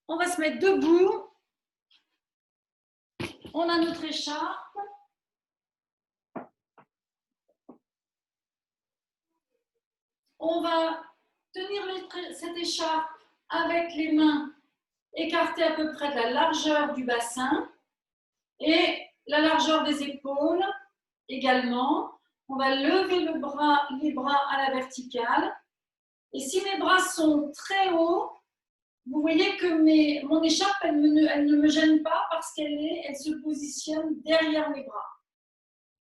On va se mettre debout. On a notre écharpe. On va tenir cette écharpe avec les mains écartées à peu près de la largeur du bassin et la largeur des épaules également. On va lever les bras à la verticale. Et si mes bras sont très hauts, vous voyez que mon écharpe, elle ne me gêne pas parce qu'elle se positionne derrière mes bras.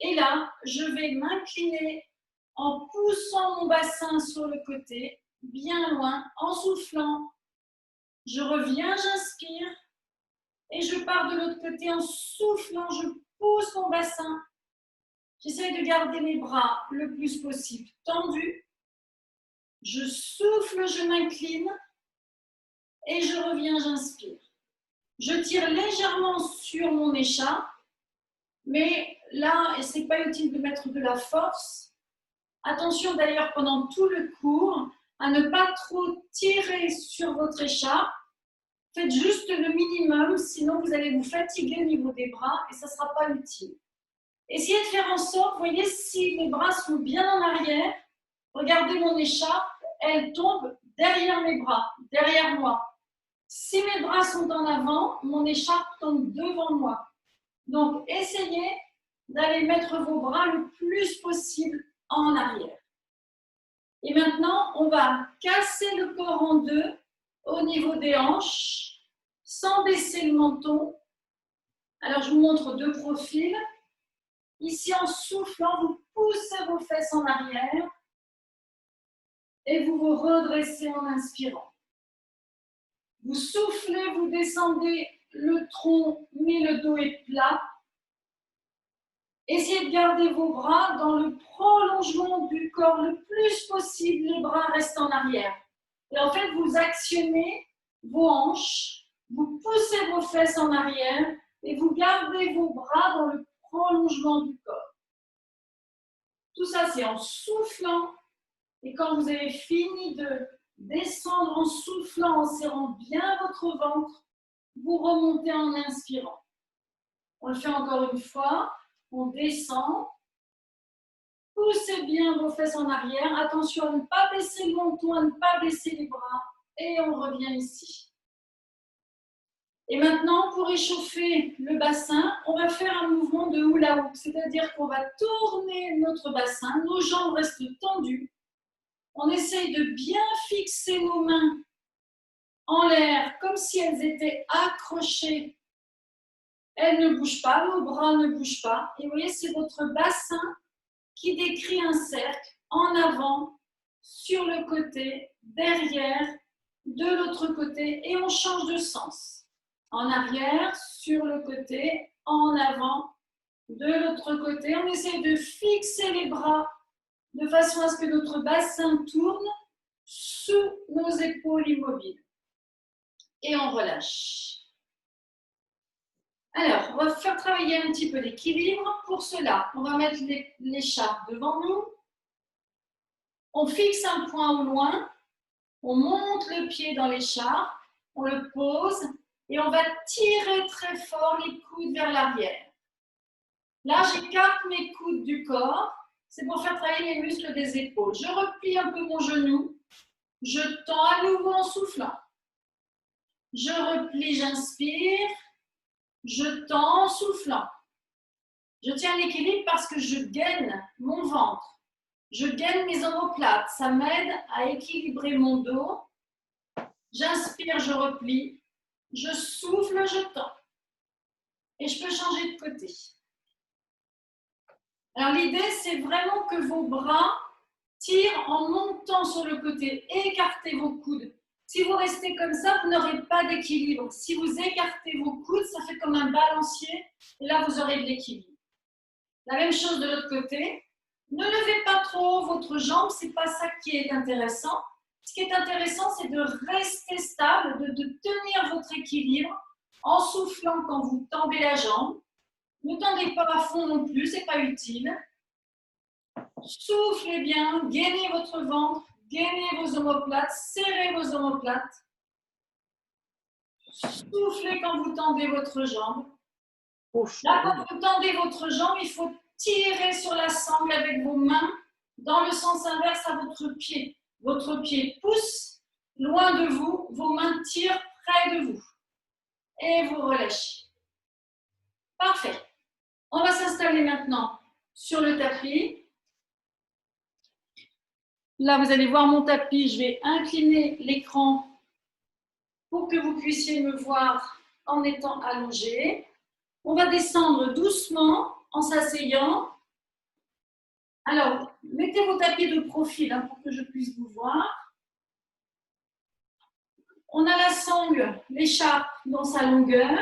Et là, je vais m'incliner en poussant mon bassin sur le côté, bien loin, en soufflant. Je reviens, j'inspire et je pars de l'autre côté en soufflant. Je pousse mon bassin. J'essaie de garder mes bras le plus possible tendus. Je souffle, je m'incline et je reviens, j'inspire. Je tire légèrement sur mon écharpe, mais là, ce n'est pas utile de mettre de la force. Attention d'ailleurs pendant tout le cours à ne pas trop tirer sur votre écharpe. Faites juste le minimum, sinon vous allez vous fatiguer au niveau des bras et ça ne sera pas utile. Essayez de faire en sorte, vous voyez, si mes bras sont bien en arrière, regardez mon écharpe, elle tombe derrière mes bras, derrière moi. Si mes bras sont en avant, mon écharpe tombe devant moi. Donc, essayez d'aller mettre vos bras le plus possible en arrière. Et maintenant, on va casser le corps en deux au niveau des hanches, sans baisser le menton. Alors, je vous montre deux profils. Ici, en soufflant, vous poussez vos fesses en arrière et vous vous redressez en inspirant. Vous soufflez, vous descendez le tronc, mais le dos est plat. Essayez de garder vos bras dans le prolongement du corps le plus possible. Les bras restent en arrière. Et en fait, vous actionnez vos hanches, vous poussez vos fesses en arrière et vous gardez vos bras dans le prolongement du corps. Tout ça, c'est en soufflant. Et quand vous avez fini de descendre en soufflant, en serrant bien votre ventre, vous remontez en inspirant. On le fait encore une fois. On descend. Poussez bien vos fesses en arrière. Attention à ne pas baisser le menton, à ne pas baisser les bras. Et on revient ici. Et maintenant, pour échauffer le bassin, on va faire un mouvement de hula hoop. C'est-à-dire qu'on va tourner notre bassin. Nos jambes restent tendues. On essaye de bien fixer nos mains en l'air, comme si elles étaient accrochées. Elles ne bougent pas, nos bras ne bougent pas. Et vous voyez, c'est votre bassin qui décrit un cercle en avant, sur le côté, derrière, de l'autre côté, et on change de sens. En arrière, sur le côté, en avant, de l'autre côté. On essaie de fixer les bras de façon à ce que notre bassin tourne sous nos épaules immobiles. Et on relâche. Alors, on va faire travailler un petit peu l'équilibre. Pour cela, on va mettre l'écharpe devant nous. On fixe un point au loin. On monte le pied dans l'écharpe. On le pose. Et on va tirer très fort les coudes vers l'arrière. Là, j'écarte mes coudes du corps. C'est pour faire travailler les muscles des épaules. Je replie un peu mon genou. Je tends à nouveau en soufflant. Je replie, j'inspire. Je tends en soufflant. Je tiens l'équilibre parce que je gaine mon ventre. Je gaine mes omoplates. Ça m'aide à équilibrer mon dos. J'inspire, je replie. Je souffle, je tends. Et je peux changer de côté. Alors l'idée, c'est vraiment que vos bras tirent en montant sur le côté. Écartez vos coudes. Si vous restez comme ça, vous n'aurez pas d'équilibre. Si vous écartez vos coudes, ça fait comme un balancier. Et là, vous aurez de l'équilibre. La même chose de l'autre côté. Ne levez pas trop votre jambe, ce n'est pas ça qui est intéressant. Ce qui est intéressant, c'est de rester stable, de tenir votre équilibre en soufflant quand vous tendez la jambe. Ne tendez pas à fond non plus, ce n'est pas utile. Soufflez bien, gainez votre ventre, gainez vos omoplates, serrez vos omoplates. soufflez quand vous tendez votre jambe. Push. Là, quand vous tendez votre jambe, il faut tirer sur la sangle avec vos mains dans le sens inverse à votre pied. Votre pied pousse loin de vous, vos mains tirent près de vous. Et vous relâchez. Parfait. On va s'installer maintenant sur le tapis. Là, vous allez voir mon tapis. Je vais incliner l'écran pour que vous puissiez me voir en étant allongé. On va descendre doucement en s'asseyant. Alors, mettez vos tapis de profil pour que je puisse vous voir. On a la sangle, l'écharpe dans sa longueur.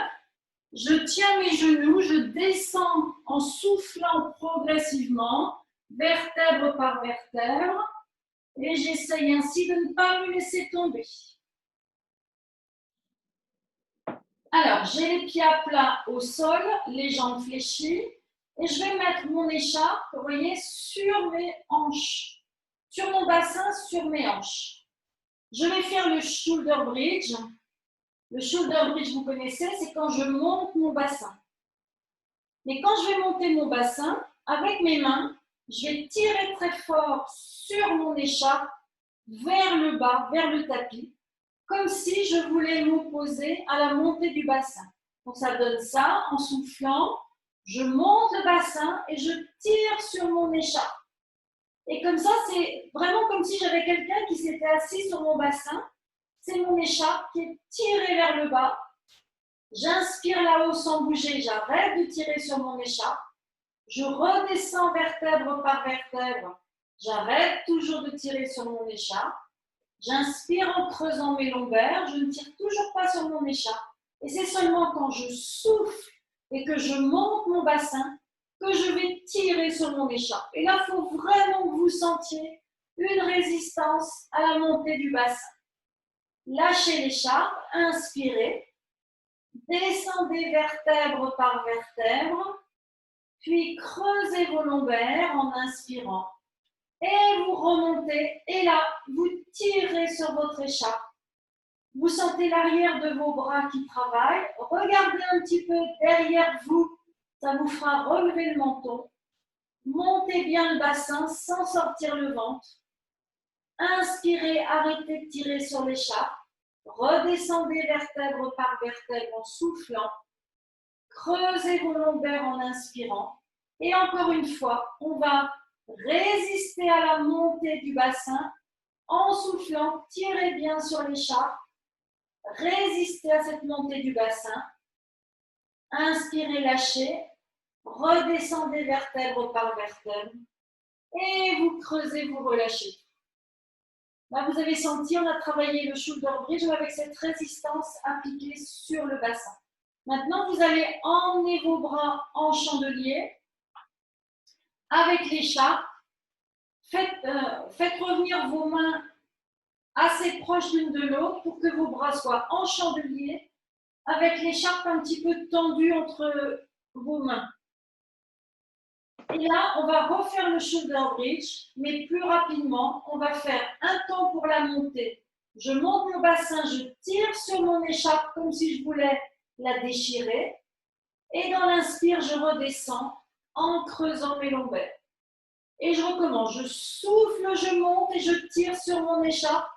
Je tiens mes genoux, je descends en soufflant progressivement, vertèbre par vertèbre, et j'essaye ainsi de ne pas me laisser tomber. Alors, j'ai les pieds à plat au sol, les jambes fléchies, et je vais mettre mon écharpe, vous voyez, sur mes hanches, sur mon bassin, sur mes hanches. Je vais faire le shoulder bridge. Le shoulder bridge, vous connaissez, c'est quand je monte mon bassin. Mais quand je vais monter mon bassin, avec mes mains, je vais tirer très fort sur mon écharpe vers le bas, vers le tapis, comme si je voulais m'opposer à la montée du bassin. Donc ça donne ça, en soufflant, je monte le bassin et je tire sur mon écharpe. Et comme ça, c'est vraiment comme si j'avais quelqu'un qui s'était assis sur mon bassin. C'est mon écharpe qui est tirée vers le bas. J'inspire là-haut sans bouger, j'arrête de tirer sur mon écharpe. Je redescends vertèbre par vertèbre. J'arrête toujours de tirer sur mon écharpe. J'inspire en creusant mes lombaires. Je ne tire toujours pas sur mon écharpe. Et c'est seulement quand je souffle et que je monte mon bassin que je vais tirer sur mon écharpe. Et là, il faut vraiment que vous sentiez une résistance à la montée du bassin. Lâchez l'écharpe, inspirez. Descendez vertèbre par vertèbre, puis creusez vos lombaires en inspirant. Et vous remontez, et là, vous tirez sur votre écharpe. Vous sentez l'arrière de vos bras qui travaillent. Regardez un petit peu derrière vous, ça vous fera relever le menton. Montez bien le bassin sans sortir le ventre. Inspirez, arrêtez de tirer sur l'écharpe. Redescendez vertèbre par vertèbre en soufflant. Creusez vos lombaires en inspirant. Et encore une fois, on va résister à la montée du bassin en soufflant. Tirez bien sur l'écharpe. Résistez à cette montée du bassin. Inspirez, lâchez. Redescendez vertèbre par vertèbre. Et vous creusez, vous relâchez. Là, vous avez senti, on a travaillé le shoulder bridge avec cette résistance appliquée sur le bassin. Maintenant, vous allez emmener vos bras en chandelier avec l'écharpe. Faites revenir vos mains assez proches l'une de l'autre pour que vos bras soient en chandelier avec l'écharpe un petit peu tendue entre vos mains. Et là, on va refaire le shoulder bridge, mais plus rapidement. On va faire un temps pour la montée. Je monte mon bassin, je tire sur mon écharpe comme si je voulais la déchirer. Et dans l'inspire, je redescends en creusant mes lombaires. Et je recommence. Je souffle, je monte et je tire sur mon écharpe.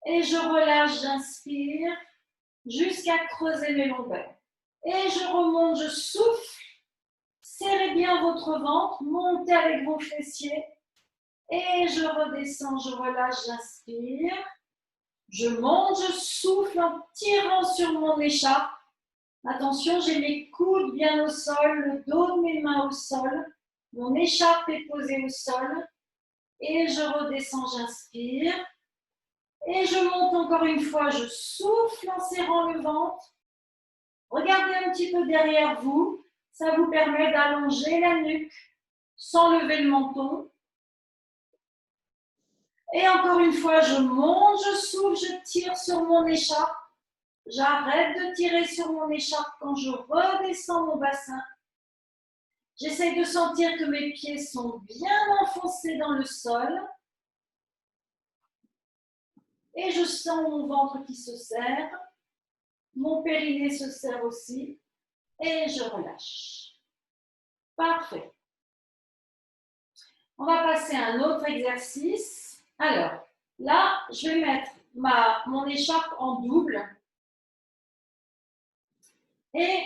Et je relâche, j'inspire jusqu'à creuser mes lombaires. Et je remonte, je souffle. Serrez bien votre ventre, montez avec vos fessiers. Et je redescends, je relâche, j'inspire. Je monte, je souffle en tirant sur mon écharpe. Attention, j'ai mes coudes bien au sol, le dos de mes mains au sol. Mon écharpe est posée au sol. Et je redescends, j'inspire. Et je monte encore une fois, je souffle en serrant le ventre. Regardez un petit peu derrière vous. Ça vous permet d'allonger la nuque sans lever le menton. Et encore une fois, je monte, je souffle, je tire sur mon écharpe. J'arrête de tirer sur mon écharpe quand je redescends mon bassin. J'essaie de sentir que mes pieds sont bien enfoncés dans le sol. Et je sens mon ventre qui se serre. Mon périnée se serre aussi. Et je relâche. Parfait. On va passer à un autre exercice. Alors, là, je vais mettre mon écharpe en double. Et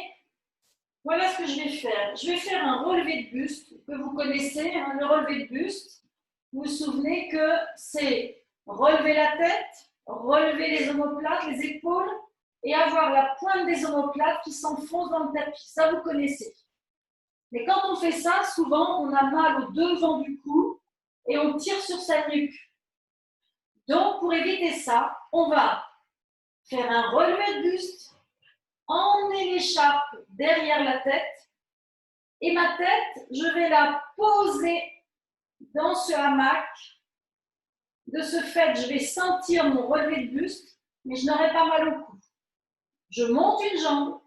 voilà ce que je vais faire. Je vais faire un relevé de buste que vous connaissez, hein, le relevé de buste. Vous vous souvenez que c'est relever la tête, relever les omoplates, les épaules et avoir la pointe des omoplates qui s'enfonce dans le tapis. Ça, vous connaissez. Mais quand on fait ça, souvent, on a mal au devant du cou et on tire sur sa nuque. Donc, pour éviter ça, on va faire un relevé de buste, emmener l'écharpe derrière la tête et ma tête, je vais la poser dans ce hamac. De ce fait, je vais sentir mon relevé de buste, mais je n'aurai pas mal au cou. Je monte une jambe,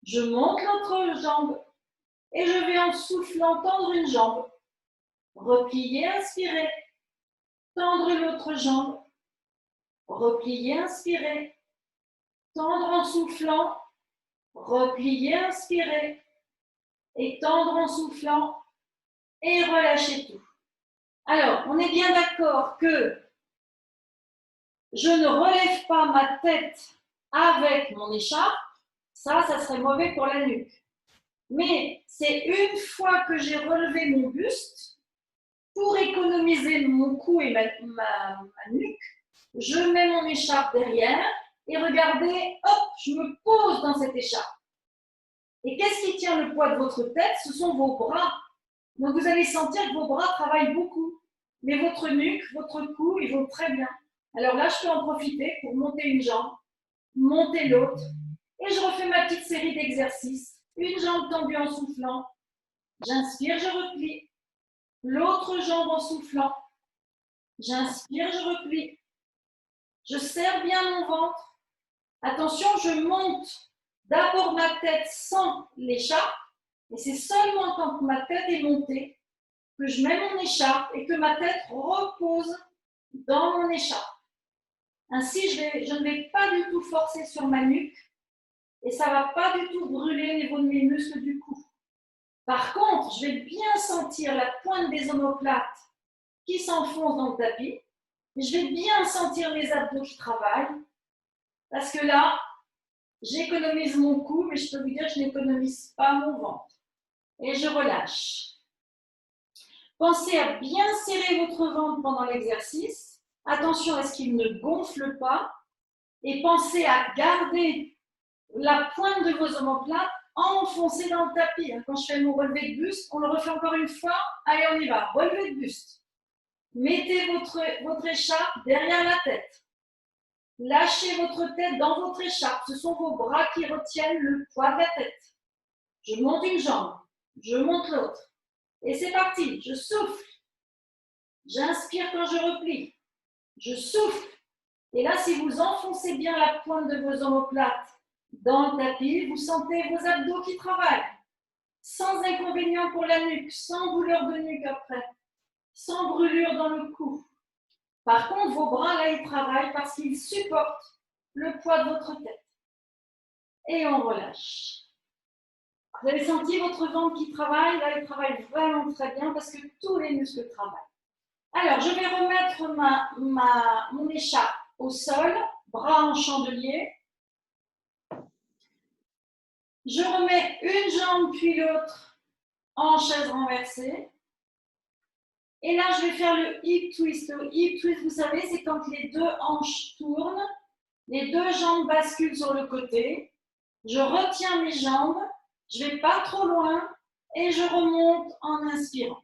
je monte l'autre jambe et je vais en soufflant tendre une jambe. Replier, inspirer, tendre l'autre jambe, replier, inspirer, tendre en soufflant, replier, inspirer, et tendre en soufflant, et relâcher tout. Alors, on est bien d'accord que je ne relève pas ma tête avec mon écharpe, ça serait mauvais pour la nuque. Mais c'est une fois que j'ai relevé mon buste, pour économiser mon cou et ma nuque, je mets mon écharpe derrière et regardez, hop, je me pose dans cette écharpe. Et qu'est-ce qui tient le poids de votre tête? Ce sont vos bras. Donc vous allez sentir que vos bras travaillent beaucoup. Mais votre nuque, votre cou, ils vont très bien. Alors là, je peux en profiter pour monter une jambe, monter l'autre. Et je refais ma petite série d'exercices. Une jambe tendue en soufflant. J'inspire, je replie. L'autre jambe en soufflant. J'inspire, je replie. Je serre bien mon ventre. Attention, je monte d'abord ma tête sans l'écharpe. Et c'est seulement quand ma tête est montée que je mets mon écharpe et que ma tête repose dans mon écharpe. Ainsi, je ne vais pas du tout forcer sur ma nuque et ça ne va pas du tout brûler au niveau de mes muscles du cou. Par contre, je vais bien sentir la pointe des omoplates qui s'enfonce dans le tapis. Je vais bien sentir mes abdos qui travaillent parce que là, j'économise mon cou, mais je peux vous dire que je n'économise pas mon ventre. Et je relâche. Pensez à bien serrer votre ventre pendant l'exercice. Attention à ce qu'il ne gonfle pas. Et pensez à garder la pointe de vos omoplates enfoncée dans le tapis. Quand je fais mon relevé de buste, on le refait encore une fois. Allez, on y va. Relevé de buste. Mettez votre écharpe derrière la tête. Lâchez votre tête dans votre écharpe. Ce sont vos bras qui retiennent le poids de la tête. Je monte une jambe. Je monte l'autre. Et c'est parti. Je souffle. J'inspire quand je replie. Je souffle. Et là, si vous enfoncez bien la pointe de vos omoplates dans le tapis, vous sentez vos abdos qui travaillent. Sans inconvénient pour la nuque, sans douleur de nuque après, sans brûlure dans le cou. Par contre, vos bras, là, ils travaillent parce qu'ils supportent le poids de votre tête. Et on relâche. Vous avez senti votre ventre qui travaille? Là, il travaille vraiment très bien parce que tous les muscles travaillent. Alors, je vais remettre mon écharpe au sol, bras en chandelier. Je remets une jambe puis l'autre en chaise renversée. Et là, je vais faire le hip twist. Le hip twist, vous savez, c'est quand les deux hanches tournent, les deux jambes basculent sur le côté. Je retiens mes jambes, je ne vais pas trop loin et je remonte en inspirant.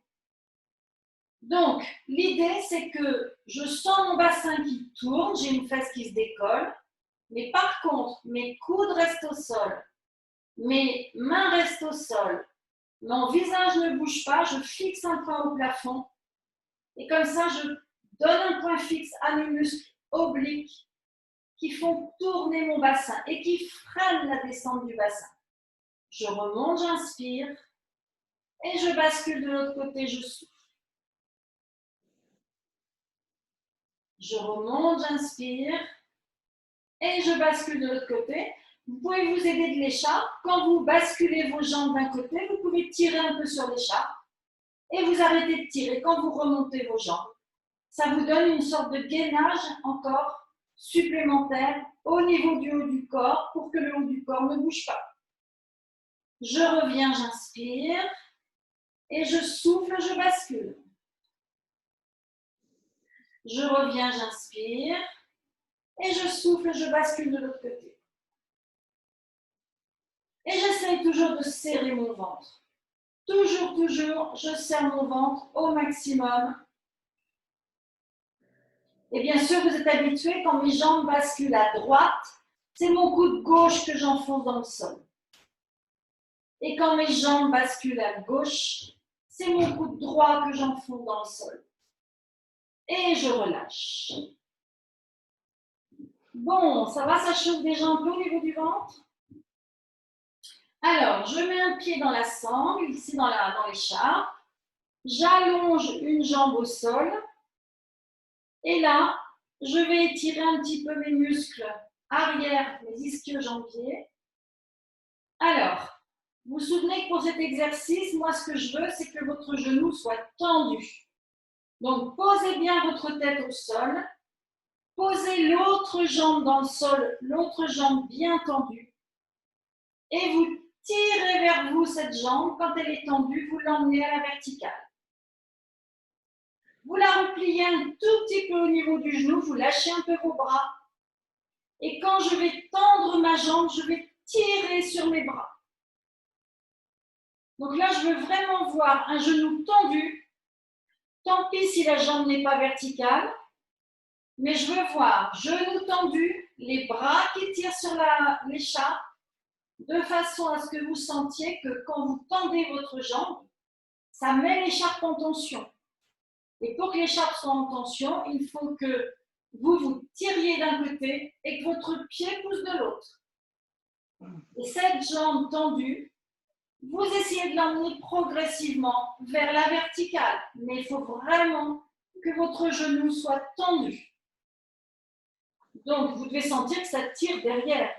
Donc, l'idée, c'est que je sens mon bassin qui tourne, j'ai une fesse qui se décolle, mais par contre, mes coudes restent au sol, mes mains restent au sol, mon visage ne bouge pas, je fixe un point au plafond, et comme ça, je donne un point fixe à mes muscles obliques qui font tourner mon bassin et qui freinent la descente du bassin. Je remonte, j'inspire, et je bascule de l'autre côté, je souffle. Je remonte, j'inspire et je bascule de l'autre côté. vous pouvez vous aider de l'écharpe. Quand vous basculez vos jambes d'un côté, vous pouvez tirer un peu sur l'écharpe et vous arrêtez de tirer quand vous remontez vos jambes. Ça vous donne une sorte de gainage encore supplémentaire au niveau du haut du corps pour que le haut du corps ne bouge pas. Je reviens, j'inspire et je souffle, je bascule. Je reviens, j'inspire et je souffle, je bascule de l'autre côté. Et j'essaye toujours de serrer mon ventre. Toujours, je serre mon ventre au maximum. Et bien sûr, vous êtes habitués, quand mes jambes basculent à droite, c'est mon coude gauche que j'enfonce dans le sol. Et quand mes jambes basculent à gauche, c'est mon coude droit que j'enfonce dans le sol. Et je relâche. Bon, ça va, ça chauffe déjà un peu au niveau du ventre? Alors, je mets un pied dans la sangle, ici dans l'écharpe. J'allonge une jambe au sol. Et là, je vais étirer un petit peu mes muscles arrière, mes ischio-jambiers. Alors, vous vous souvenez que pour cet exercice, moi, ce que je veux, c'est que votre genou soit tendu. Donc, posez bien votre tête au sol. Posez l'autre jambe dans le sol, l'autre jambe bien tendue. Et vous tirez vers vous cette jambe. Quand elle est tendue, vous l'emmenez à la verticale. Vous la repliez un tout petit peu au niveau du genou, vous lâchez un peu vos bras. Et quand je vais tendre ma jambe, je vais tirer sur mes bras. Donc là, je veux vraiment voir un genou tendu. Tant pis si la jambe n'est pas verticale, mais je veux voir genou tendu, les bras qui tirent sur l'écharpe, de façon à ce que vous sentiez que quand vous tendez votre jambe, ça met l'écharpe en tension. Et pour que l'écharpe soit en tension, il faut que vous tiriez d'un côté et que votre pied pousse de l'autre. Et cette jambe tendue, vous essayez de l'emmener progressivement vers la verticale. Mais il faut vraiment que votre genou soit tendu. Donc, vous devez sentir que ça tire derrière.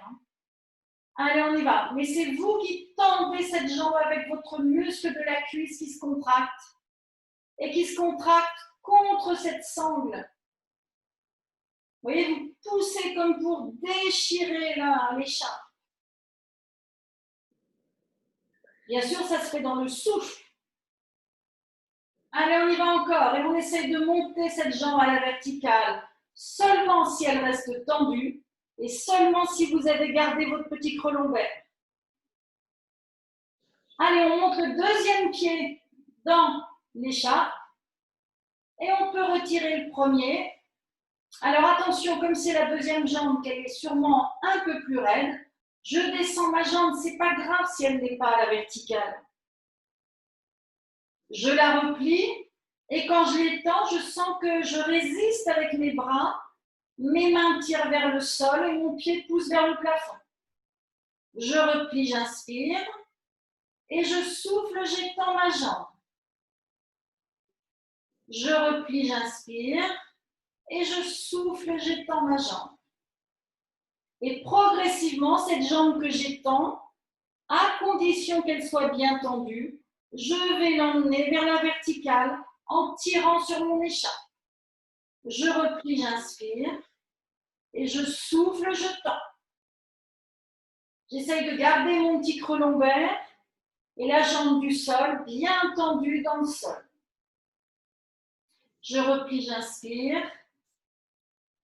Allez, on y va. Mais c'est vous qui tendez cette jambe avec votre muscle de la cuisse qui se contracte et qui se contracte contre cette sangle. Vous voyez, vous poussez comme pour déchirer l'écharpe. Bien sûr, ça se fait dans le souffle. Allez, on y va encore. Et on essaye de monter cette jambe à la verticale seulement si elle reste tendue et seulement si vous avez gardé votre petit creux lombaire. Allez, on monte le deuxième pied dans l'écharpe et on peut retirer le premier. Alors attention, comme c'est la deuxième jambe, qu'elle est sûrement un peu plus raide, je descends ma jambe, c'est pas grave si elle n'est pas à la verticale. Je la replie et quand je l'étends, je sens que je résiste avec mes bras, mes mains tirent vers le sol et mon pied pousse vers le plafond. Je replie, j'inspire et je souffle, j'étends ma jambe. Je replie, j'inspire et je souffle, j'étends ma jambe. Et progressivement, cette jambe que j'étends, à condition qu'elle soit bien tendue, je vais l'emmener vers la verticale en tirant sur mon écharpe. Je replie, j'inspire et je souffle, je tends. J'essaye de garder mon petit creux lombaire et la jambe du sol bien tendue dans le sol. Je replie, j'inspire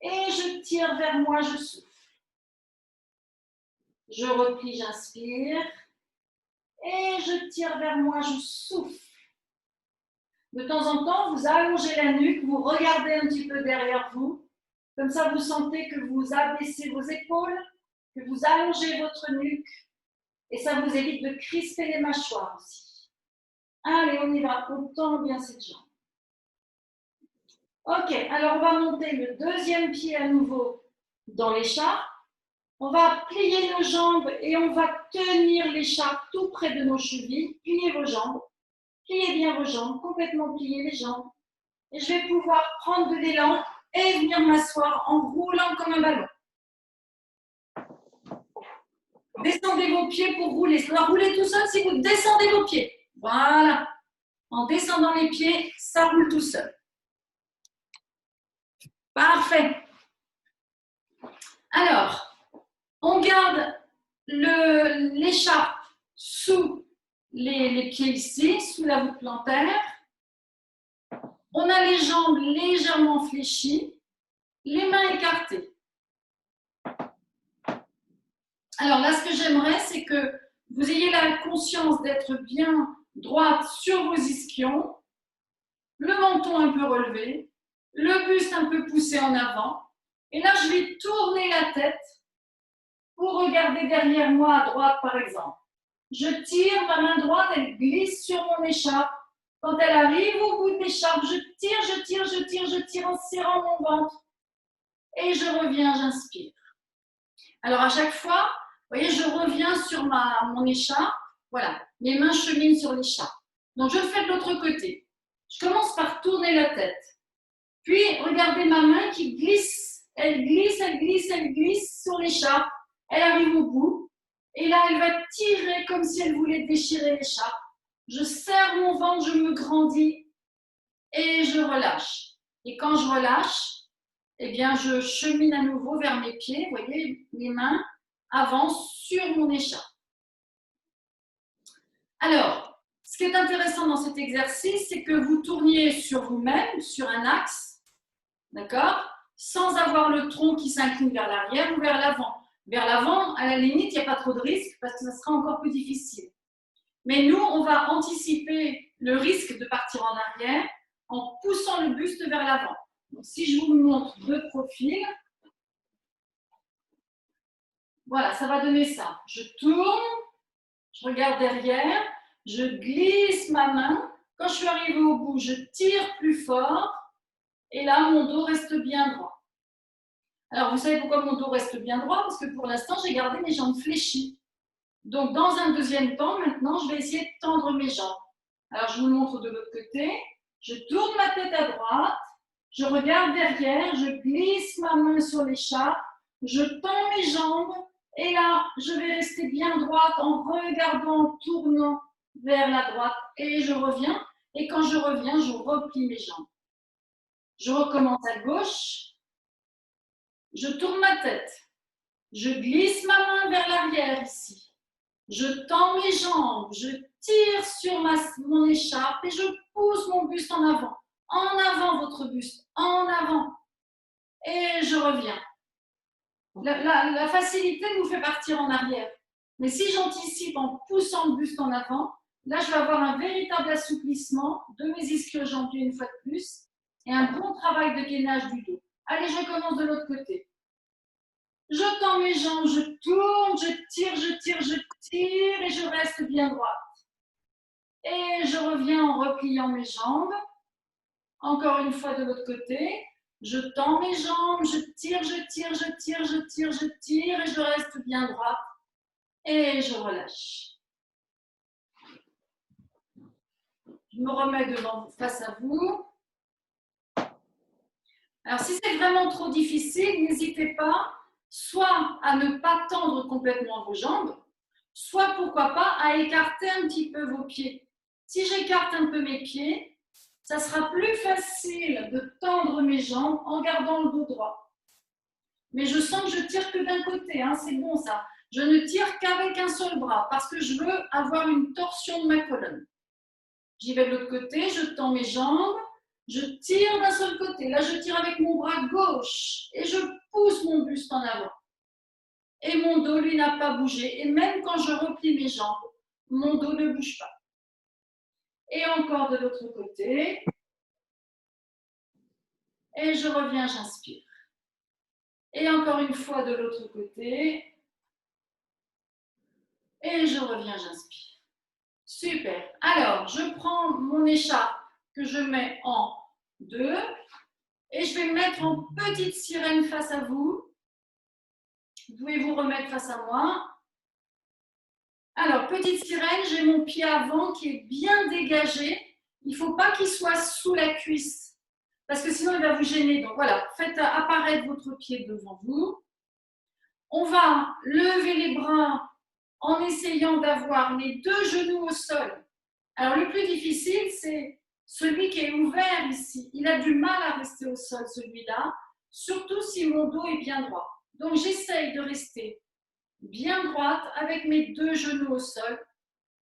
et je tire vers moi, je souffle. Je replie, j'inspire et je tire vers moi, je souffle. De temps en temps, vous allongez la nuque, vous regardez un petit peu derrière vous. Comme ça, vous sentez que vous abaissez vos épaules, que vous allongez votre nuque et ça vous évite de crisper les mâchoires aussi. Allez, on y va. On tend bien cette jambe. Ok, alors on va monter le deuxième pied à nouveau dans l'écharpe. On va plier nos jambes et on va tenir l'écharpe tout près de nos chevilles. Pliez vos jambes. Pliez bien vos jambes, complètement pliez les jambes. Et je vais pouvoir prendre de l'élan et venir m'asseoir en roulant comme un ballon. Descendez vos pieds pour rouler. Ça va rouler tout seul si vous descendez vos pieds. Voilà. En descendant les pieds, ça roule tout seul. Parfait. Alors, on garde l'écharpe sous les pieds ici, sous la voûte plantaire. On a les jambes légèrement fléchies, les mains écartées. Alors là, ce que j'aimerais, c'est que vous ayez la conscience d'être bien droite sur vos ischions, le menton un peu relevé, le buste un peu poussé en avant. Et là, je vais tourner la tête pour regarder derrière moi à droite, par exemple. Je tire, ma main droite, elle glisse sur mon écharpe. Quand elle arrive au bout de l'écharpe, je tire en serrant mon ventre. Et je reviens, j'inspire. Alors, à chaque fois, vous voyez, je reviens sur mon écharpe. Voilà, mes mains cheminent sur l'écharpe. Donc, je le fais de l'autre côté. Je commence par tourner la tête. Puis, regardez ma main qui glisse. Elle glisse sur l'écharpe. Elle arrive au bout. Et là, elle va tirer comme si elle voulait déchirer l'écharpe. Je serre mon ventre, je me grandis et je relâche. Et quand je relâche, eh bien, je chemine à nouveau vers mes pieds. Vous voyez, mes mains avancent sur mon écharpe. Alors, ce qui est intéressant dans cet exercice, c'est que vous tourniez sur vous-même, sur un axe, d'accord, sans avoir le tronc qui s'incline vers l'arrière ou vers l'avant. Vers l'avant, à la limite, il n'y a pas trop de risque parce que ça sera encore plus difficile. Mais nous, on va anticiper le risque de partir en arrière en poussant le buste vers l'avant. Donc, si je vous montre de profil, voilà, ça va donner ça. Je tourne, je regarde derrière, je glisse ma main. Quand je suis arrivée au bout, je tire plus fort et là, mon dos reste bien droit. Alors, vous savez pourquoi mon dos reste bien droit? Parce que pour l'instant, j'ai gardé mes jambes fléchies. Donc, dans un deuxième temps, maintenant, je vais essayer de tendre mes jambes. Alors, je vous le montre de l'autre côté. Je tourne ma tête à droite, je regarde derrière, je glisse ma main sur l'écharpe, je tends mes jambes et là, je vais rester bien droite en regardant, en tournant vers la droite et je reviens. Et quand je reviens, je replie mes jambes. Je recommence à gauche, je tourne ma tête, je glisse ma main vers l'arrière ici. Je tends mes jambes, je tire sur mon écharpe et je pousse mon buste en avant. En avant votre buste, en avant. Et je reviens. La facilité nous fait partir en arrière. Mais si j'anticipe en poussant le buste en avant, là je vais avoir un véritable assouplissement de mes ischio-jambiers une fois de plus et un bon travail de gainage du dos. Allez, je commence de l'autre côté. Je tends mes jambes, je tourne, je tire et je reste bien droite. Et je reviens en repliant mes jambes. Encore une fois de l'autre côté. Je tends mes jambes, je tire et je reste bien droite. Et je relâche. Je me remets devant, face à vous. Alors, si c'est vraiment trop difficile, n'hésitez pas soit à ne pas tendre complètement vos jambes, soit, pourquoi pas, à écarter un petit peu vos pieds. Si j'écarte un peu mes pieds, ça sera plus facile de tendre mes jambes en gardant le dos droit. Mais je sens que je tire que d'un côté, hein, c'est bon ça. Je ne tire qu'avec un seul bras parce que je veux avoir une torsion de ma colonne. J'y vais de l'autre côté, je tends mes jambes, je tire d'un seul côté. Là, je tire avec mon bras gauche et je pousse mon buste en avant. Et mon dos, lui, n'a pas bougé. Et même quand je replie mes jambes, mon dos ne bouge pas. Et encore de l'autre côté. Et je reviens, j'inspire. Et encore une fois de l'autre côté. Et je reviens, j'inspire. Super. Alors, je prends mon écharpe que je mets en 2 et je vais me mettre en petite sirène face à vous. Vous pouvez vous remettre face à moi. Alors, petite sirène, j'ai mon pied avant qui est bien dégagé. Il ne faut pas qu'il soit sous la cuisse parce que sinon il va vous gêner. Donc voilà, faites apparaître votre pied devant vous. On va lever les bras en essayant d'avoir les deux genoux au sol. Alors, le plus difficile, c'est celui qui est ouvert ici. Il a du mal à rester au sol, celui-là, surtout si mon dos est bien droit. Donc, j'essaye de rester bien droite avec mes deux genoux au sol.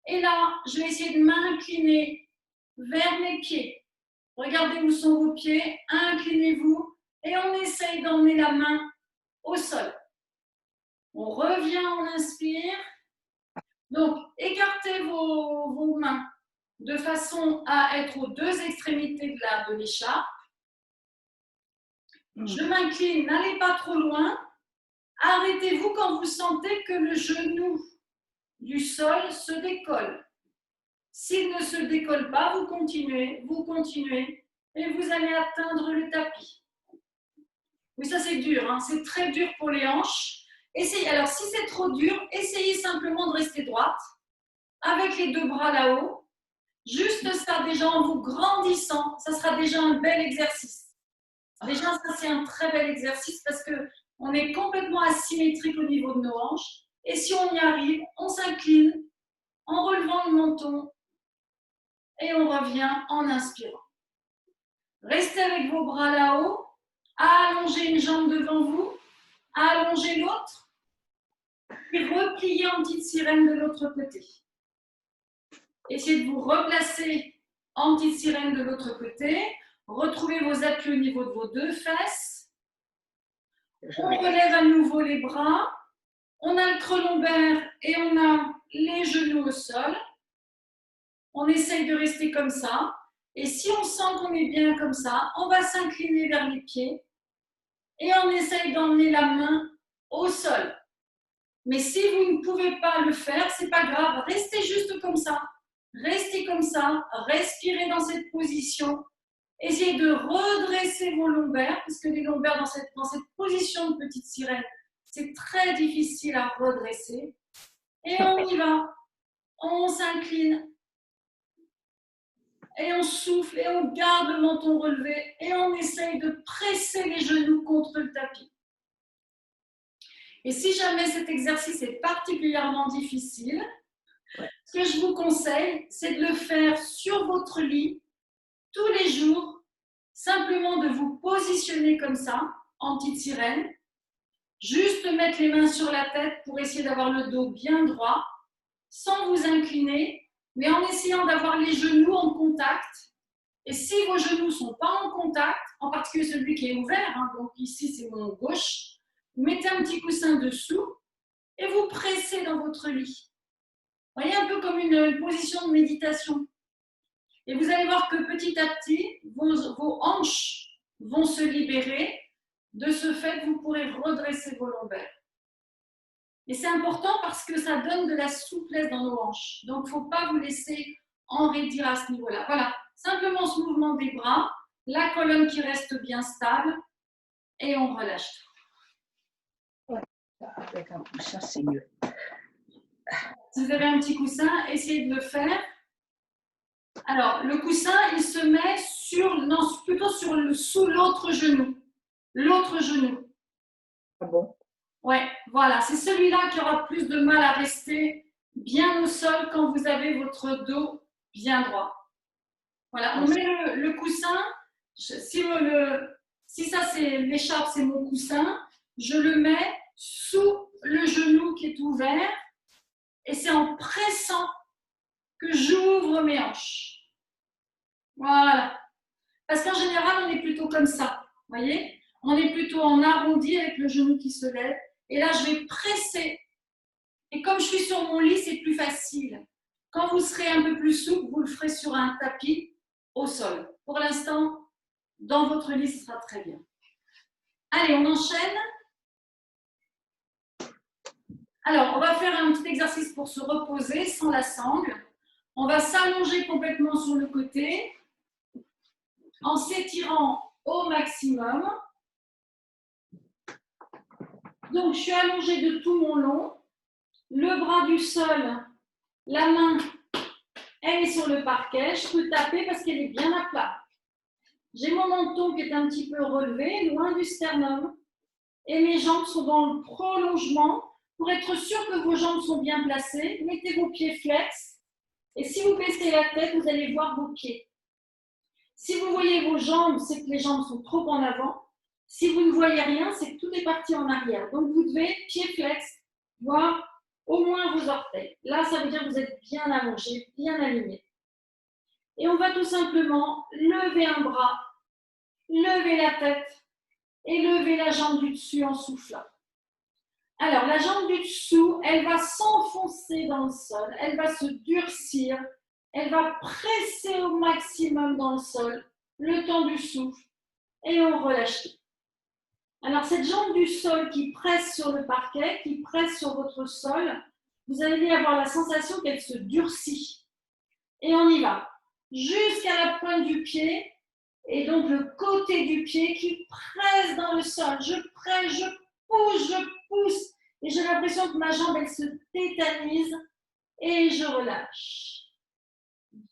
Et là, je vais essayer de m'incliner vers mes pieds. Regardez où sont vos pieds, inclinez-vous et on essaye d'emmener la main au sol. On revient, on inspire. Donc, écartez vos mains de façon à être aux deux extrémités de l'écharpe. Je m'incline, n'allez pas trop loin. Arrêtez-vous quand vous sentez que le genou du sol se décolle. S'il ne se décolle pas, vous continuez et vous allez atteindre le tapis. Oui, ça c'est dur, hein, c'est très dur pour les hanches. Essayez. Alors, si c'est trop dur, essayez simplement de rester droite avec les deux bras là-haut. Juste ça, déjà en vous grandissant, ça sera déjà un bel exercice. Déjà, ça c'est un très bel exercice parce qu'on est complètement asymétrique au niveau de nos hanches. Et si on y arrive, on s'incline en relevant le menton et on revient en inspirant. Restez avec vos bras là-haut, allongez une jambe devant vous, allongez l'autre et repliez en petite sirène de l'autre côté. Essayez de vous replacer en petite sirène de l'autre côté. Retrouvez vos appuis au niveau de vos deux fesses. On relève à nouveau les bras. On a le creux lombaire et on a les genoux au sol. On essaye de rester comme ça. Et si on sent qu'on est bien comme ça, on va s'incliner vers les pieds et on essaye d'emmener la main au sol. Mais si vous ne pouvez pas le faire, c'est pas grave. Restez juste comme ça. Restez comme ça, respirez dans cette position. Essayez de redresser vos lombaires, parce que les lombaires dans cette position de petite sirène, c'est très difficile à redresser. Et on y va. On s'incline. Et on souffle et on garde le menton relevé et on essaye de presser les genoux contre le tapis. Et si jamais cet exercice est particulièrement difficile, ce que je vous conseille, c'est de le faire sur votre lit tous les jours, simplement de vous positionner comme ça, en petite sirène, juste mettre les mains sur la tête pour essayer d'avoir le dos bien droit, sans vous incliner, mais en essayant d'avoir les genoux en contact. Et si vos genoux ne sont pas en contact, en particulier celui qui est ouvert, hein, donc ici c'est mon gauche, vous mettez un petit coussin dessous et vous pressez dans votre lit. Vous voyez, un peu comme une position de méditation. Et vous allez voir que petit à petit, vos hanches vont se libérer. De ce fait, vous pourrez redresser vos lombaires. Et c'est important parce que ça donne de la souplesse dans nos hanches. Donc, il ne faut pas vous laisser enraidir à ce niveau-là. Voilà, simplement ce mouvement des bras, la colonne qui reste bien stable et on relâche. Ouais, avec un coussin, c'est mieux. Si vous avez un petit coussin, essayez de le faire. Alors, le coussin, il se met plutôt sous l'autre genou. L'autre genou. Ah bon? Ouais, voilà. C'est celui-là qui aura plus de mal à rester bien au sol quand vous avez votre dos bien droit. Voilà, on met le coussin. Si ça, c'est l'écharpe, c'est mon coussin. Je le mets sous le genou qui est ouvert. Et c'est en pressant que j'ouvre mes hanches. Voilà. Parce qu'en général, on est plutôt comme ça. Vous voyez? On est plutôt en arrondi avec le genou qui se lève. Et là, je vais presser. Et comme je suis sur mon lit, c'est plus facile. Quand vous serez un peu plus souple, vous le ferez sur un tapis au sol. Pour l'instant, dans votre lit, ce sera très bien. Allez, on enchaîne. Alors, on va faire un petit exercice pour se reposer sans la sangle. On va s'allonger complètement sur le côté en s'étirant au maximum. Donc, je suis allongée de tout mon long. Le bras du sol, la main, elle est sur le parquet. Je peux taper parce qu'elle est bien à plat. J'ai mon menton qui est un petit peu relevé, loin du sternum. Et mes jambes sont dans le prolongement Pour être sûr que vos jambes sont bien placées, mettez vos pieds flex. Et si vous baissez la tête, vous allez voir vos pieds. Si vous voyez vos jambes, c'est que les jambes sont trop en avant. Si vous ne voyez rien, c'est que tout est parti en arrière. Donc, vous devez, pieds flex, voir au moins vos orteils. Là, ça veut dire que vous êtes bien allongé, bien aligné. Et on va tout simplement lever un bras, lever la tête et lever la jambe du dessus en soufflant. Alors, la jambe du dessous, elle va s'enfoncer dans le sol, elle va se durcir, elle va presser au maximum dans le sol, le temps du souffle, et on relâche tout. Alors, cette jambe du sol qui presse sur le parquet, qui presse sur votre sol, vous allez avoir la sensation qu'elle se durcit. Et on y va, jusqu'à la pointe du pied, et donc le côté du pied qui presse dans le sol. Je presse, je pousse, et j'ai l'impression que ma jambe, elle se tétanise, et je relâche.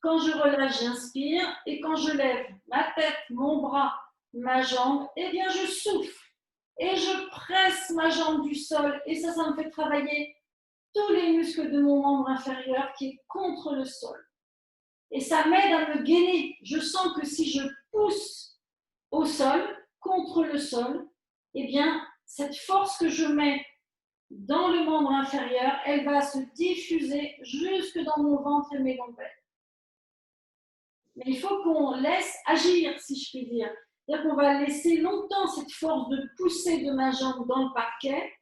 Quand je relâche, j'inspire, et quand je lève ma tête, mon bras, ma jambe, eh bien je souffle. Et je presse ma jambe du sol, et ça me fait travailler tous les muscles de mon membre inférieur qui est contre le sol. Et ça m'aide à me gainer. Je sens que si je pousse au sol, contre le sol, eh bien, cette force que je mets dans le membre inférieur, elle va se diffuser jusque dans mon ventre et mes lombaires. Mais il faut qu'on laisse agir, si je puis dire. C'est-à-dire qu'on va laisser longtemps cette force de pousser de ma jambe dans le parquet.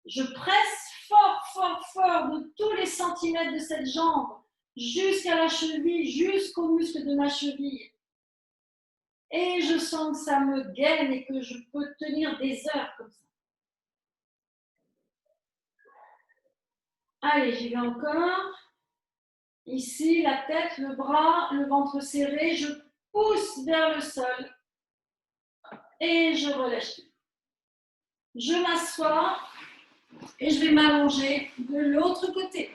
Je presse fort de tous les centimètres de cette jambe jusqu'à la cheville, jusqu'au muscle de ma cheville. Et je sens que ça me gaine et que je peux tenir des heures comme ça. Allez, j'y vais encore. Ici, la tête, le bras, le ventre serré, je pousse vers le sol et je relâche. Je m'assois et je vais m'allonger de l'autre côté.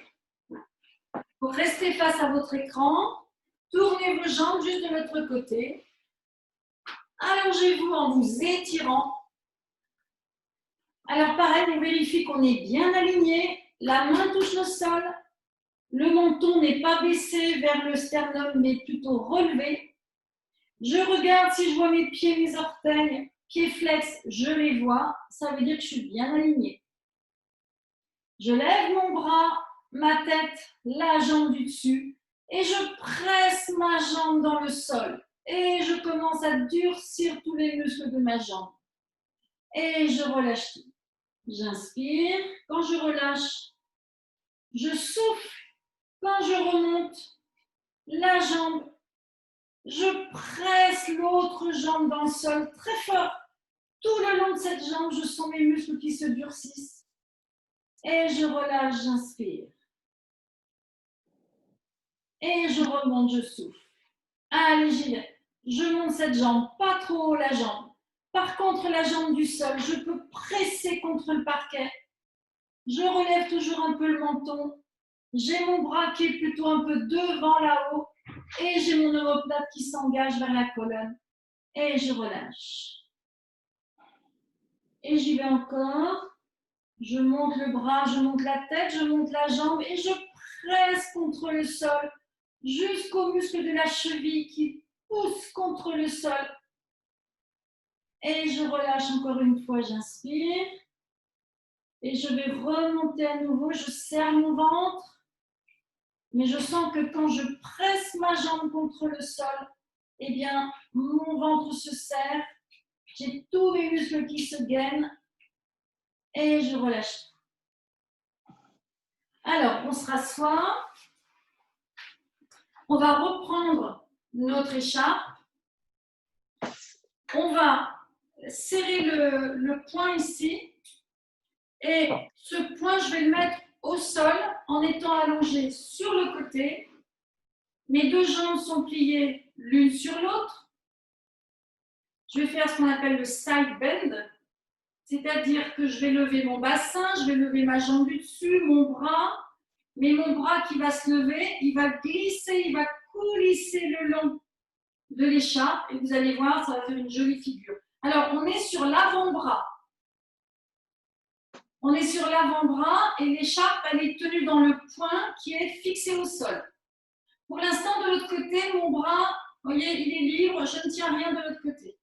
Pour rester face à votre écran, tournez vos jambes juste de l'autre côté. Allongez-vous en vous étirant. Alors pareil, on vérifie qu'on est bien aligné. La main touche le sol. Le menton n'est pas baissé vers le sternum, mais plutôt relevé. Je regarde si je vois mes pieds, mes orteils, pieds flex, je les vois. Ça veut dire que je suis bien alignée. Je lève mon bras, ma tête, la jambe du dessus et je presse ma jambe dans le sol. Et je commence à durcir tous les muscles de ma jambe. Et je relâche tout. J'inspire. Quand je relâche, je souffle. Quand je remonte la jambe, je presse l'autre jambe dans le sol très fort. Tout le long de cette jambe, je sens mes muscles qui se durcissent. Et je relâche, j'inspire. Et je remonte, je souffle. Allez, j'y vais. Je monte cette jambe, pas trop haut la jambe. Par contre, la jambe du sol, je peux presser contre le parquet. Je relève toujours un peu le menton. J'ai mon bras qui est plutôt un peu devant là-haut. Et j'ai mon omoplate qui s'engage vers la colonne. Et je relâche. Et j'y vais encore. Je monte le bras, je monte la tête, je monte la jambe et je presse contre le sol jusqu'au muscle de la cheville qui pousse contre le sol. Et je relâche encore une fois, j'inspire. Et je vais remonter à nouveau, je serre mon ventre. Mais je sens que quand je presse ma jambe contre le sol, eh bien, mon ventre se serre. J'ai tous mes muscles qui se gainent. Et je relâche. Alors, on se rassoit. On va reprendre notre écharpe. On va serrer le poing ici. Et ce poing, je vais le mettre au sol en étant allongé sur le côté. Mes deux jambes sont pliées l'une sur l'autre. Je vais faire ce qu'on appelle le side bend. C'est-à-dire que je vais lever mon bassin, je vais lever ma jambe du dessus, mon bras. Mais mon bras qui va se lever, il va glisser, il va coulisser le long de l'écharpe. Et vous allez voir, ça va faire une jolie figure. Alors, on est sur l'avant-bras. On est sur l'avant-bras et l'écharpe, elle est tenue dans le point qui est fixé au sol. Pour l'instant, de l'autre côté, mon bras, vous voyez, il est libre, je ne tiens rien de l'autre côté.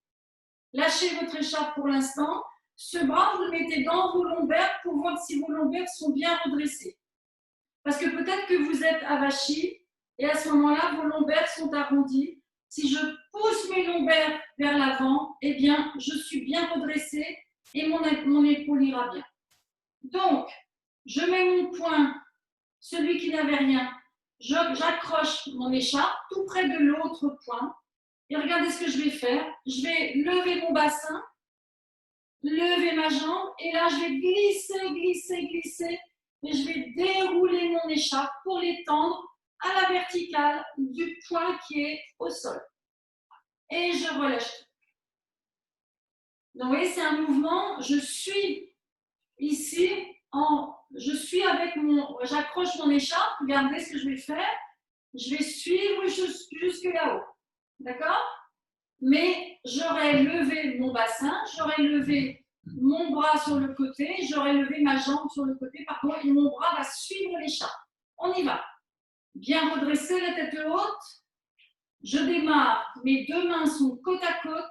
Lâchez votre écharpe pour l'instant. Ce bras, vous le mettez dans vos lombaires pour voir si vos lombaires sont bien redressés. Parce que peut-être que vous êtes avachi et à ce moment-là, vos lombaires sont arrondis. Si je pousse mes lombaires vers l'avant, eh bien, je suis bien redressée et mon épaule ira bien. Donc, je mets mon poing, celui qui n'avait rien, j'accroche mon écharpe tout près de l'autre poing. Et regardez ce que je vais faire. Je vais lever mon bassin, lever ma jambe, et là, je vais glisser, et je vais dérouler mon écharpe pour l'étendre à la verticale du point qui est au sol. Et je relâche. Donc, vous voyez, c'est un mouvement, je suis ici, j'accroche mon écharpe, regardez ce que je vais faire, je vais suivre jusque là-haut, d'accord? Mais j'aurais levé mon bassin, j'aurais levé mon bras sur le côté, j'aurais levé ma jambe sur le côté, pardon, et mon bras va suivre l'écharpe. On y va. Bien redresser la tête haute. Je démarre, mes deux mains sont côte à côte,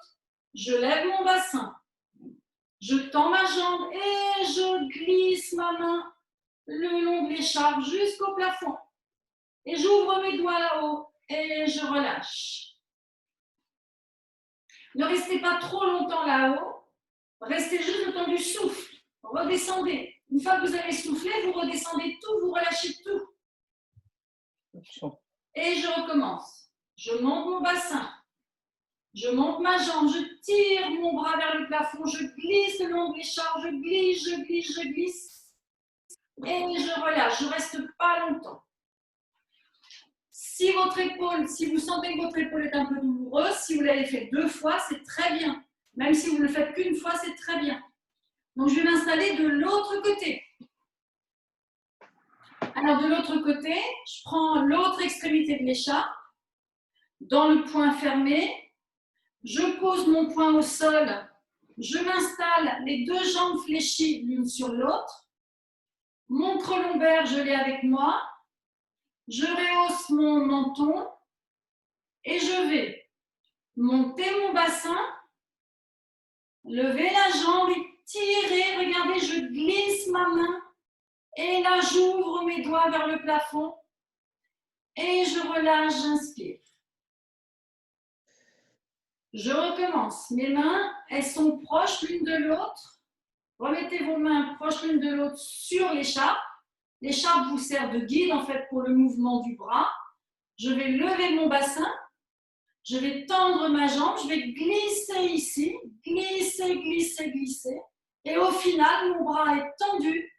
je lève mon bassin, je tends ma jambe et je glisse ma main le long de l'écharpe jusqu'au plafond. Et j'ouvre mes doigts là-haut et je relâche. Ne restez pas trop longtemps là-haut, restez juste le temps du souffle. Redescendez. Une fois que vous avez soufflé, vous redescendez tout, vous relâchez tout. Et je recommence. Je monte mon bassin. Je monte ma jambe, je tire mon bras vers le plafond, je glisse le long de l'écharpe, je glisse. Et je relâche, je ne reste pas longtemps. Si vous sentez que votre épaule est un peu douloureuse, si vous l'avez fait 2 fois, c'est très bien. Même si vous ne le faites qu'une fois, c'est très bien. Donc, je vais m'installer de l'autre côté. Alors, de l'autre côté, je prends l'autre extrémité de l'écharpe, dans le point fermé. Je pose mon poing au sol. Je m'installe les 2 jambes fléchies l'une sur l'autre. Mon creux lombaire, je l'ai avec moi. Je rehausse mon menton et je vais monter mon bassin, lever la jambe et tirer. Regardez, je glisse ma main et là, j'ouvre mes doigts vers le plafond et je relâche, j'inspire. Je recommence. Mes mains, elles sont proches l'une de l'autre. Remettez vos mains proches l'une de l'autre sur l'écharpe. L'écharpe vous sert de guide en fait pour le mouvement du bras. Je vais lever mon bassin. Je vais tendre ma jambe. Je vais glisser ici. Glisser. Et au final, mon bras est tendu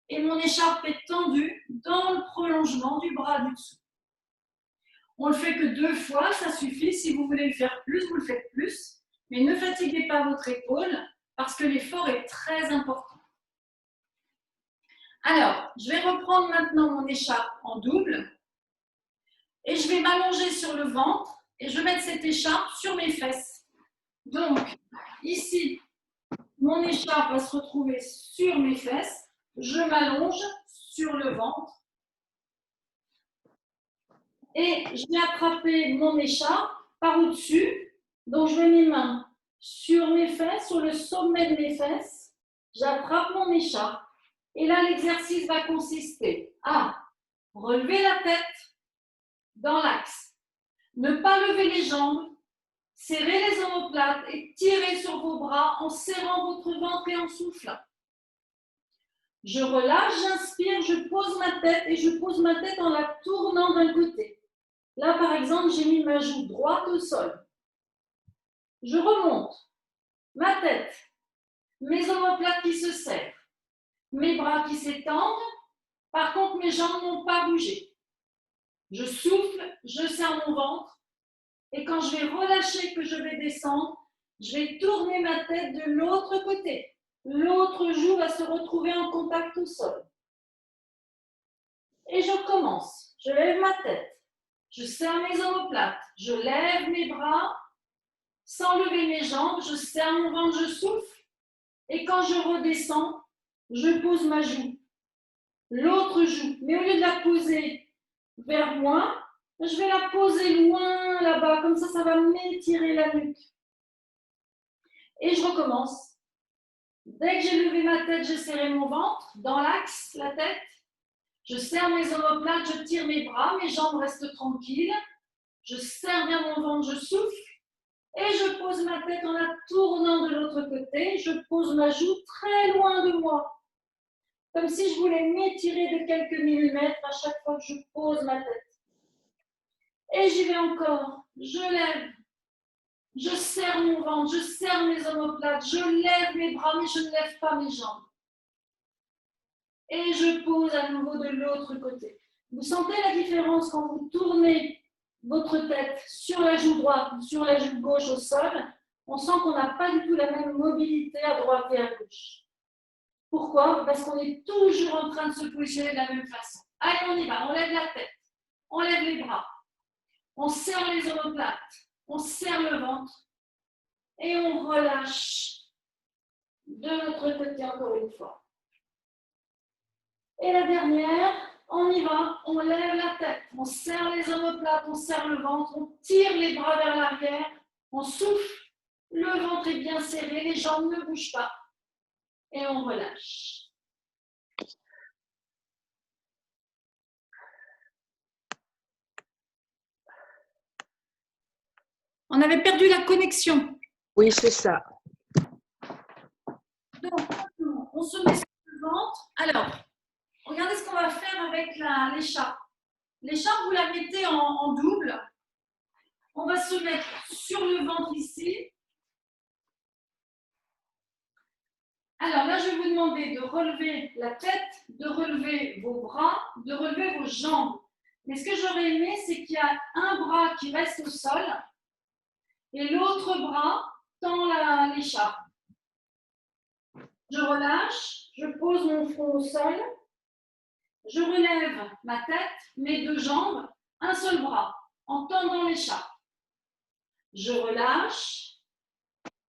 et mon écharpe est tendue dans le prolongement du bras du dessous. On ne le fait que 2 fois, ça suffit. Si vous voulez le faire plus, vous le faites plus. Mais ne fatiguez pas votre épaule parce que l'effort est très important. Alors, je vais reprendre maintenant mon écharpe en double et je vais m'allonger sur le ventre et je vais mettre cette écharpe sur mes fesses. Donc, ici, mon écharpe va se retrouver sur mes fesses. Je m'allonge sur le ventre et je vais attraper mon écharpe par au-dessus. Donc, je mets mes mains sur mes fesses, sur le sommet de mes fesses. J'attrape mon écharpe. Et là, l'exercice va consister à relever la tête dans l'axe, ne pas lever les jambes, serrer les omoplates et tirer sur vos bras en serrant votre ventre et en soufflant. Je relâche, j'inspire, je pose ma tête et je pose ma tête en la tournant d'un côté. Là, par exemple, j'ai mis ma joue droite au sol. Je remonte ma tête, mes omoplates qui se serrent. Mes bras qui s'étendent, par contre mes jambes n'ont pas bougé. Je souffle, je serre mon ventre et quand je vais relâcher, que je vais descendre, je vais tourner ma tête de l'autre côté. L'autre joue va se retrouver en contact au sol. Et je commence. Je lève ma tête, je serre mes omoplates, je lève mes bras sans lever mes jambes, je serre mon ventre, je souffle et quand je redescends, je pose ma joue, l'autre joue. Mais au lieu de la poser vers moi, je vais la poser loin là-bas. Comme ça va m'étirer la nuque. Et je recommence. Dès que j'ai levé ma tête, j'ai serré mon ventre dans l'axe, la tête. Je serre mes omoplates, je tire mes bras, mes jambes restent tranquilles. Je serre bien mon ventre, je souffle. Et je pose ma tête en la tournant de l'autre côté. Je pose ma joue très loin de moi. Comme si je voulais m'étirer de quelques millimètres à chaque fois que je pose ma tête. Et j'y vais encore. Je lève. Je serre mon ventre, je serre mes omoplates, je lève mes bras, mais je ne lève pas mes jambes. Et je pose à nouveau de l'autre côté. Vous sentez la différence quand vous tournez votre tête sur la joue droite ou sur la joue gauche au sol? On sent qu'on n'a pas du tout la même mobilité à droite et à gauche. Pourquoi? Parce qu'on est toujours en train de se positionner de la même façon. Allez, on y va. On lève la tête, on lève les bras, on serre les omoplates, on serre le ventre et on relâche de l'autre côté encore une fois. Et la dernière, on y va, on lève la tête, on serre les omoplates, on serre le ventre, on tire les bras vers l'arrière, on souffle, le ventre est bien serré, les jambes ne bougent pas et on relâche. On avait perdu la connexion. Oui, c'est ça. Donc, on se met sur le ventre. Alors, regardez ce qu'on va faire avec l'écharpe. L'écharpe, vous la mettez en double. On va se mettre sur le ventre ici. Alors là, je vais vous demander de relever la tête, de relever vos bras, de relever vos jambes. Mais ce que j'aurais aimé, c'est qu'il y a un bras qui reste au sol et l'autre bras tend l'écharpe. Je relâche, je pose mon front au sol, je relève ma tête, mes deux jambes, un seul bras, en tendant l'écharpe. Je relâche,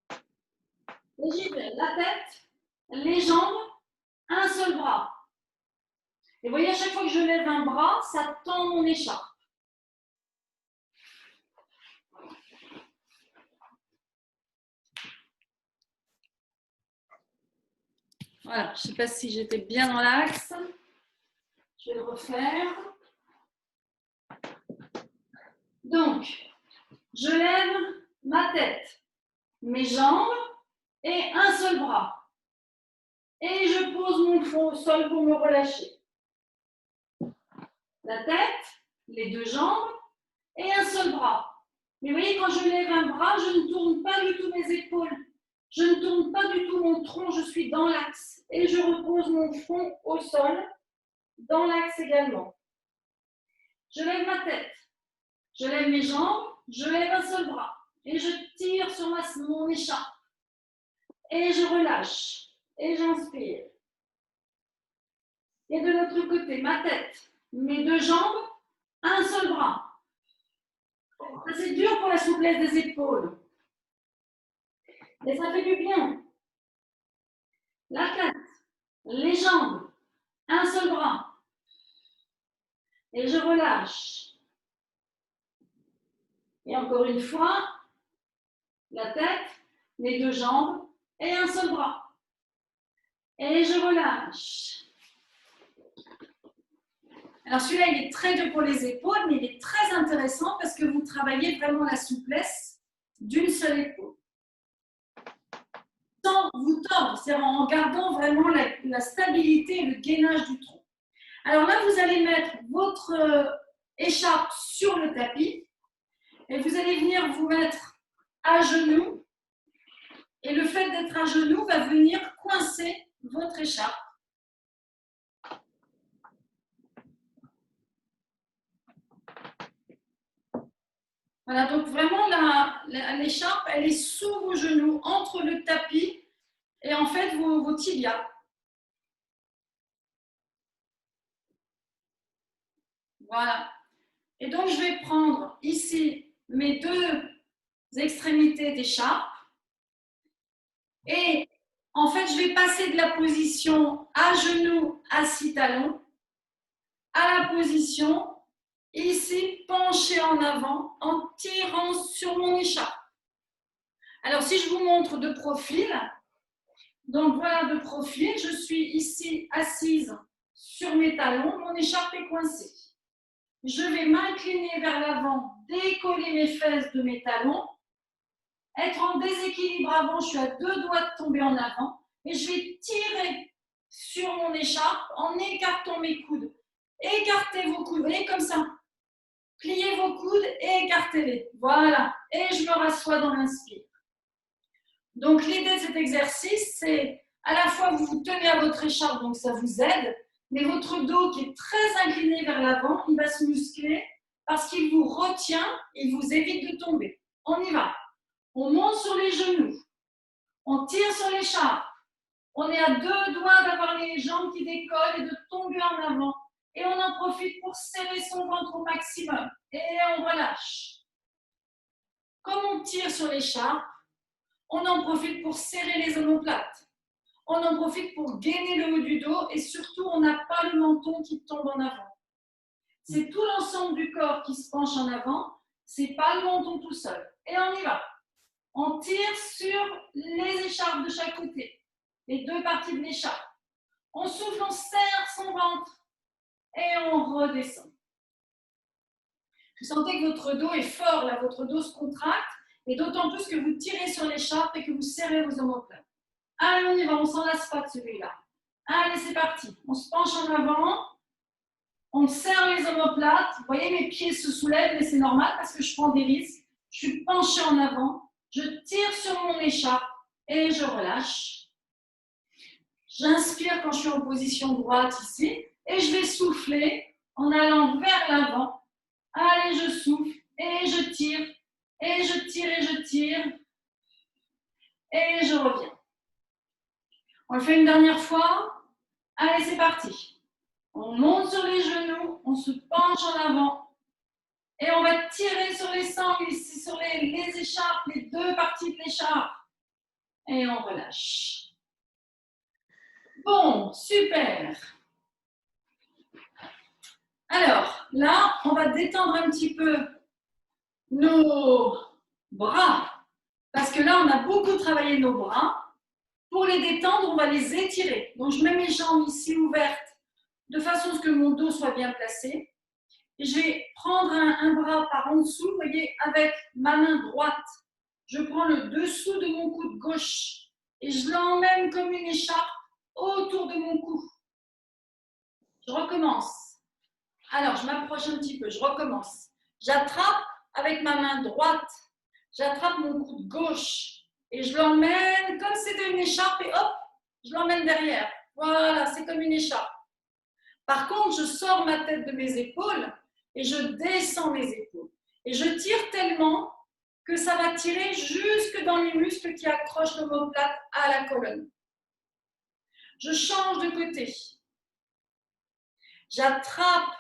et j'y vais, la tête, les jambes, un seul bras. Et vous voyez, à chaque fois que je lève un bras, ça tend mon écharpe. Voilà, je ne sais pas si j'étais bien dans l'axe. Je vais le refaire. Donc, je lève ma tête, mes jambes et un seul bras. Et je pose mon front au sol pour me relâcher. La tête, les deux jambes et un seul bras. Mais vous voyez, quand je lève un bras, je ne tourne pas du tout mes épaules. Je ne tourne pas du tout mon tronc, je suis dans l'axe. Et je repose mon front au sol, dans l'axe également. Je lève ma tête, je lève mes jambes, je lève un seul bras. Et je tire sur mon écharpe. Et je relâche. Et j'inspire. Et de l'autre côté, ma tête, mes deux jambes, un seul bras. C'est dur pour la souplesse des épaules. Mais ça fait du bien. La tête, les jambes, un seul bras. Et je relâche. Et encore une fois, la tête, les deux jambes et un seul bras. Et je relâche. Alors celui-là, il est très dur pour les épaules, mais il est très intéressant parce que vous travaillez vraiment la souplesse d'une seule épaule. Sans vous tordre, c'est-à-dire en gardant vraiment la stabilité et le gainage du tronc. Alors là, vous allez mettre votre écharpe sur le tapis et vous allez venir vous mettre à genoux. Et le fait d'être à genoux va venir coincer votre écharpe. Voilà, donc vraiment l'écharpe, elle est sous vos genoux, entre le tapis et en fait vos tibias. Voilà. Et donc je vais prendre ici mes deux extrémités d'écharpe et En fait, je vais passer de la position à genoux, assis talon, à la position ici, penché en avant, en tirant sur mon écharpe. Alors, si je vous montre de profil, donc voilà de profil, je suis ici assise sur mes talons, mon écharpe est coincée. Je vais m'incliner vers l'avant, décoller mes fesses de mes talons, être en déséquilibre avant, je suis à 2 doigts de tomber en avant, et je vais tirer sur mon écharpe en écartant mes coudes. Écartez vos coudes, voyez comme ça. Pliez vos coudes et écartez-les. Voilà. Et je me rassois dans l'inspire. Donc l'idée de cet exercice, c'est à la fois vous vous tenez à votre écharpe, donc ça vous aide, mais votre dos qui est très incliné vers l'avant, il va se muscler parce qu'il vous retient, il vous évite de tomber. On y va. On monte sur les genoux. On tire sur l'écharpe. On est à 2 doigts d'avoir les jambes qui décollent et de tomber en avant. Et on en profite pour serrer son ventre au maximum. Et on relâche. Comme on tire sur l'écharpe, on en profite pour serrer les omoplates. On en profite pour gainer le haut du dos et surtout, on n'a pas le menton qui tombe en avant. C'est tout l'ensemble du corps qui se penche en avant, c'est pas le menton tout seul. Et on y va. On tire sur les écharpes de chaque côté, les 2 parties de l'écharpe. On souffle, on serre son ventre et on redescend. Vous sentez que votre dos est fort, là, votre dos se contracte, et d'autant plus que vous tirez sur l'écharpe et que vous serrez vos omoplates. Allez, on y va, on ne s'en lasse pas de celui-là. Allez, c'est parti. On se penche en avant, on serre les omoplates. Vous voyez, mes pieds se soulèvent, mais c'est normal parce que je prends des risques. Je suis penchée en avant, je tire sur mon écharpe et je relâche. J'inspire quand je suis en position droite ici et je vais souffler en allant vers l'avant. Allez, je souffle et je tire, et je tire, et je tire, et je reviens. On le fait une dernière fois. Allez, c'est parti. On monte sur les genoux, on se penche en avant, et on va tirer sur les sangles, ici sur les écharpes, les 2 parties de l'écharpe, et on relâche. Bon, super. Alors, là, on va détendre un petit peu nos bras, parce que là, on a beaucoup travaillé nos bras. Pour les détendre, on va les étirer. Donc, je mets mes jambes ici ouvertes, de façon à ce que mon dos soit bien placé. Et je vais prendre un bras par en dessous, vous voyez, avec ma main droite. Je prends le dessous de mon coude gauche et je l'emmène comme une écharpe autour de mon cou. Je recommence. Alors, je m'approche un petit peu, je recommence. J'attrape avec ma main droite, j'attrape mon coude gauche et je l'emmène comme si c'était une écharpe et hop, je l'emmène derrière. Voilà, c'est comme une écharpe. Par contre, je sors ma tête de mes épaules et je descends mes épaules. Et je tire tellement que ça va tirer jusque dans les muscles qui accrochent l'omoplate à la colonne. Je change de côté. J'attrape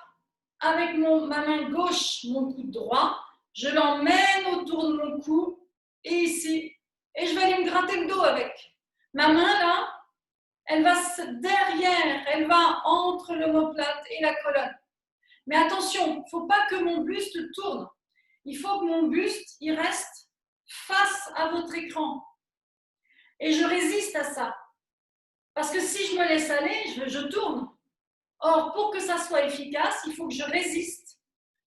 avec ma main gauche mon coude droit, je l'emmène autour de mon cou et ici, et je vais aller me gratter le dos avec. Ma main là, elle va derrière, elle va entre l'omoplate et la colonne. Mais attention, il ne faut pas que mon buste tourne. Il faut que mon buste, il reste face à votre écran. Et je résiste à ça. Parce que si je me laisse aller, je tourne. Or, pour que ça soit efficace, il faut que je résiste,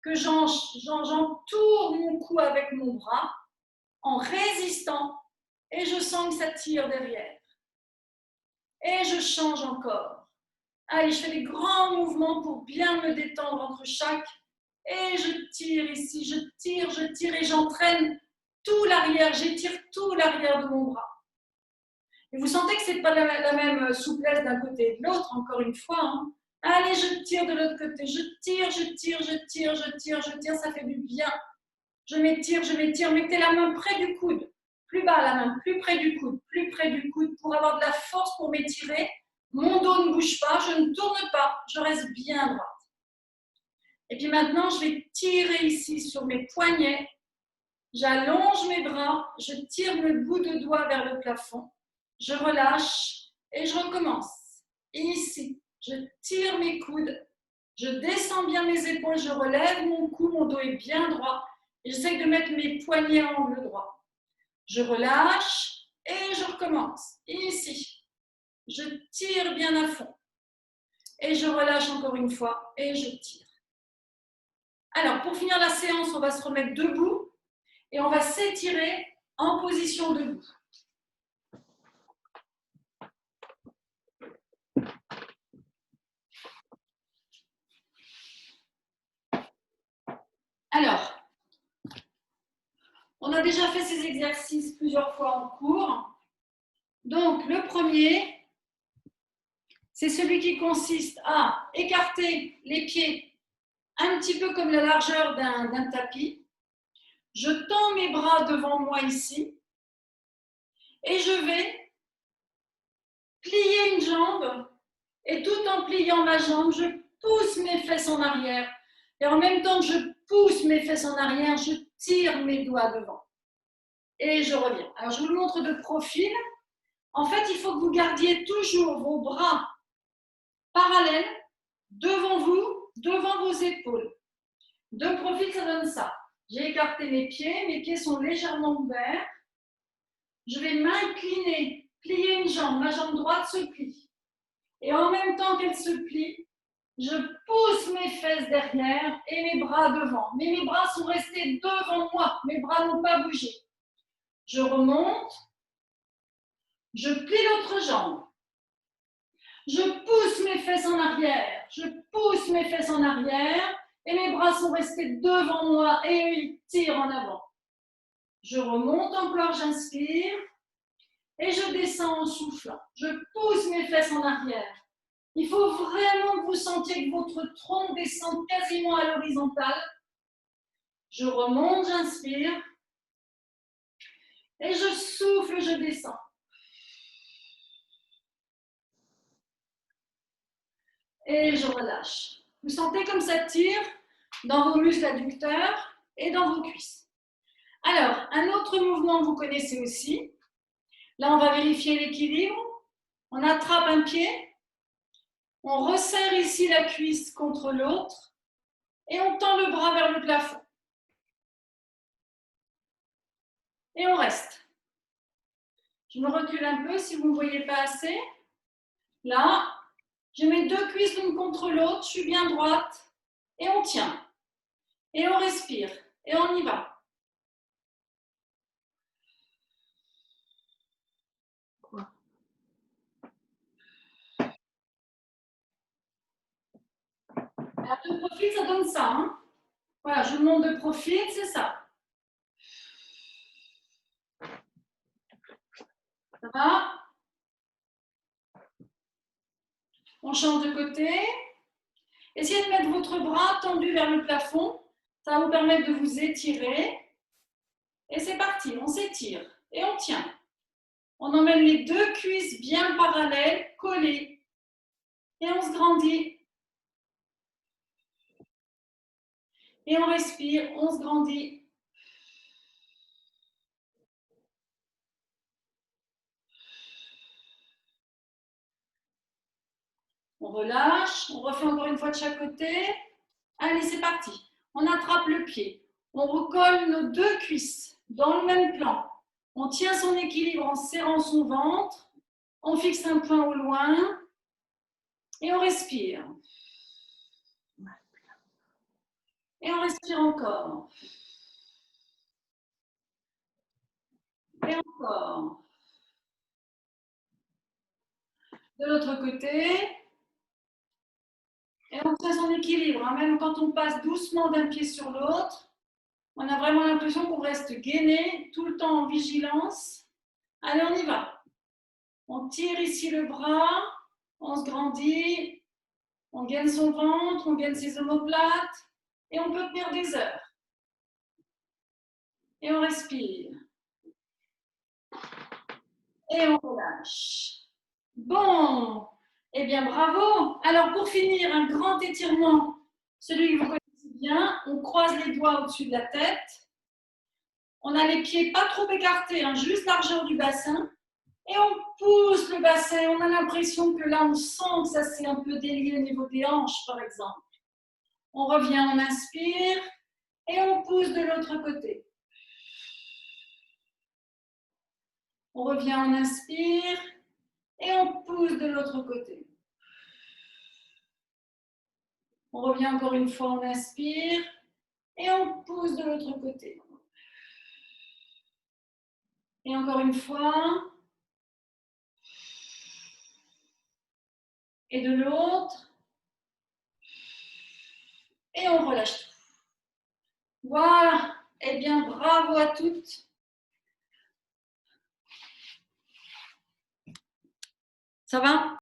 que j'entoure mon cou avec mon bras en résistant et je sens que ça tire derrière. Et je change encore. Allez, je fais des grands mouvements pour bien me détendre entre chaque. Et je tire ici, je tire et j'entraîne tout l'arrière, j'étire tout l'arrière de mon bras. Et vous sentez que ce n'est pas la même souplesse d'un côté et de l'autre, encore une fois. Hein. Allez, je tire de l'autre côté, je tire, ça fait du bien. Je m'étire, mettez la main près du coude. Plus bas la main, plus près du coude, pour avoir de la force pour m'étirer. Mon dos ne bouge pas, je ne tourne pas, je reste bien droite. Et puis maintenant, je vais tirer ici sur mes poignets. J'allonge mes bras, je tire le bout de doigt vers le plafond. je relâche et je recommence. Et ici, je tire mes coudes, je descends bien mes épaules, je relève mon cou, mon dos est bien droit et j'essaie de mettre mes poignets à angle droit. Je relâche et je recommence. Et ici, je tire bien à fond et je relâche encore une fois et je tire. Alors, pour finir la séance, on va se remettre debout et on va s'étirer en position debout. Alors, on a déjà fait ces exercices plusieurs fois en cours. Donc, le premier, c'est celui qui consiste à écarter les pieds un petit peu comme la largeur d'un tapis. Je tends mes bras devant moi ici et je vais plier une jambe et tout en pliant ma jambe, je pousse mes fesses en arrière. Et en même temps que je pousse mes fesses en arrière, je tire mes doigts devant. Et je reviens. Alors, je vous le montre de profil. En fait, il faut que vous gardiez toujours vos bras parallèles devant vous, devant vos épaules. De profil, ça donne ça. J'ai écarté mes pieds sont légèrement ouverts. Je vais m'incliner, plier une jambe, ma jambe droite se plie. Et en même temps qu'elle se plie, je pousse mes fesses derrière et mes bras devant. Mais mes bras sont restés devant moi, mes bras n'ont pas bougé. Je remonte, je plie l'autre jambe. Je pousse mes fesses en arrière, je pousse mes fesses en arrière et mes bras sont restés devant moi et ils tirent en avant. Je remonte encore, j'inspire et je descends en soufflant. Je pousse mes fesses en arrière. Il faut vraiment que vous sentiez que votre tronc descend quasiment à l'horizontale. Je remonte, j'inspire et je souffle, je descends. Et je relâche. Vous sentez comme ça tire dans vos muscles adducteurs et dans vos cuisses. Alors, un autre mouvement que vous connaissez aussi. Là, on va vérifier l'équilibre. On attrape un pied. On resserre ici la cuisse contre l'autre. Et on tend le bras vers le plafond. Et on reste. Je me recule un peu si vous ne voyez pas assez. Là, je mets deux cuisses l'une contre l'autre. Je suis bien droite. Et on tient. Et on respire. Et on y va. Alors, de profil, ça donne ça. Hein. Voilà, je vous montre de profil, c'est ça. Ça va? On change de côté. Essayez de mettre votre bras tendu vers le plafond. Ça va vous permettre de vous étirer. Et c'est parti, on s'étire et on tient. On emmène les deux cuisses bien parallèles, collées. Et on se grandit. Et on respire, on se grandit. On relâche, on refait encore une fois de chaque côté. Allez, c'est parti. On attrape le pied. On recolle nos deux cuisses dans le même plan. On tient son équilibre en serrant son ventre. On fixe un point au loin. Et on respire. Et on respire encore. Et encore. De l'autre côté. Et on tient son équilibre. Hein. Même quand on passe doucement d'un pied sur l'autre, on a vraiment l'impression qu'on reste gainé, tout le temps en vigilance. Allez, on y va. On tire ici le bras, on se grandit, on gaine son ventre, on gaine ses omoplates et on peut tenir des heures. Et on respire. Et on relâche. Bon, eh bien bravo. Alors pour finir, un grand étirement, celui que vous connaissez bien, on croise les doigts au-dessus de la tête. On a les pieds pas trop écartés, hein, juste largeur du bassin. Et on pousse le bassin. On a l'impression que là, on sent que ça s'est un peu délié au niveau des hanches, par exemple. On revient, on inspire et on pousse de l'autre côté. On revient, on inspire et on pousse de l'autre côté. On revient encore une fois, on inspire et on pousse de l'autre côté. Et encore une fois. Et de l'autre. Et on relâche tout. Voilà. Eh bien, bravo à toutes. Ça va ?